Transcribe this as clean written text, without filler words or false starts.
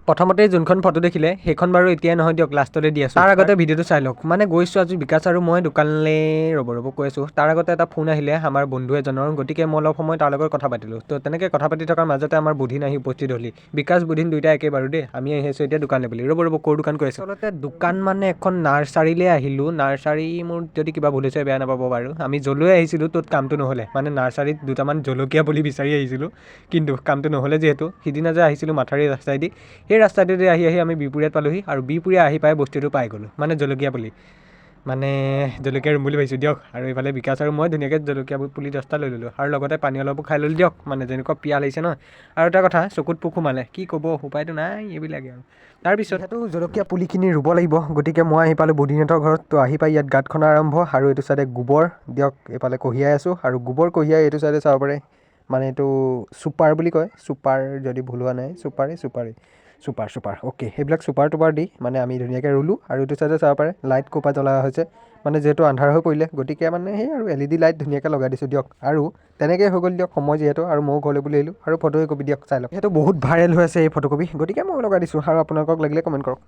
প্ৰথমতে যোনখন ফটো দেখিলে সেইখন বাৰু এতিয়াই নহয় দিয়ক, লাষ্টলৈ দি আছোঁ। তাৰ আগতে ভিডিঅ'টো চাই লওক। মানে গৈছোঁ আজি বিকাশ আৰু মই দোকানলৈ ৰ'ব কৈ আছোঁ। তাৰ আগতে এটা ফোন আহিলে আমাৰ বন্ধু এজনৰ, গতিকে মই অলপ সময় তাৰ লগত কথা পাতিলোঁ। তো তেনেকৈ কথা পাতি থকাৰ মাজতে আমাৰ বুধিন আহি উপস্থিত হ'লি। বিকাশ বুধিন দুইটা একে বাৰু দেই। আমি আহি আছোঁ এতিয়া দোকানলৈ বুলি। ৰ'ব ক'ৰ দোকান কৈ আছোঁ। আচলতে দোকান মানে এখন নাৰ্চাৰীলৈ আহিলোঁ। নাৰ্চাৰী, মোৰ যদি কিবা ভুল হৈছে বেয়া নাপাব বাৰু। আমি য'লৈ আহিছিলোঁ ত'ত কামটো নহ'লে, মানে নাৰ্চাৰীত দুটামান জলকীয়া পুলি বিচাৰি আহিছিলোঁ, কিন্তু কামটো নহ'লে যিহেতু। সিদিনা যে আহিছিলোঁ মাথাউৰি ৰাস্তাইদি, সেই ৰাস্তাটোতে আহি আমি বিহপুৰীয়াত পালোঁহি আৰু বিহপুৰীয়া আহি পাই বস্তুটো পাই গ'লোঁ, মানে জলকীয়া পুলি। মানে জলকীয়া ৰুম বুলি ভাবিছোঁ দিয়ক। আৰু এইফালে বিকাশ আৰু মই ধুনীয়াকৈ জলকীয়া পুলি 10টা লৈ ল'লোঁ আৰু লগতে পানী অলপো খাই ল'লোঁ দিয়ক। মানে যেনেকুৱা পিয়াহ লাগিছে নহয়। আৰু এটা কথা, চকুত পোক সোমালে, কি ক'ব, উপায়টো নাই এইবিলাকে আৰু। তাৰপিছত সেইটো জলকীয়া পুলিখিনি ৰুব লাগিব, গতিকে মই আহি পালোঁ বুধিনহঁতৰ ঘৰত। তো আহি পাই ইয়াত গাঁত খন্দা আৰম্ভ, আৰু এইটো চাইডে গোবৰ দিয়ক, এইফালে কঢ়িয়াই আছোঁ আৰু গোবৰ কঢ়িয়াই এইটো চাইডে চাব পাৰে, মানে এইটো চুপাৰ বুলি কয়, চুপাৰ যদি ভুল হোৱা নাই, চুপাৰ অ'কে। সেইবিলাক চুপাৰ দি মানে আমি ধুনীয়াকৈ ৰুলোঁ। আৰু এইটো চাইডে চাব পাৰে লাইট ক'ৰপৰা জ্বলা হৈছে, মানে যিহেতু আন্ধাৰ হৈ পৰিলে, গতিকে মানে সেই আৰু LED লাইট ধুনীয়াকৈ লগাই দিছোঁ দিয়ক। আৰু তেনেকৈ হৈ গ'ল দিয়ক সময় যিহেতু, আৰু ময়ো ঘৰলৈ বুলি আহিলোঁ আৰু ফটো কপি দিয়ক চাই লওক। সেইটো বহুত ভাইৰেল হৈ আছে এই ফটোকপি, গতিকে মই লগাই দিছোঁ। আৰু আপোনালোকক লাগিলে কমেণ্ট কৰক।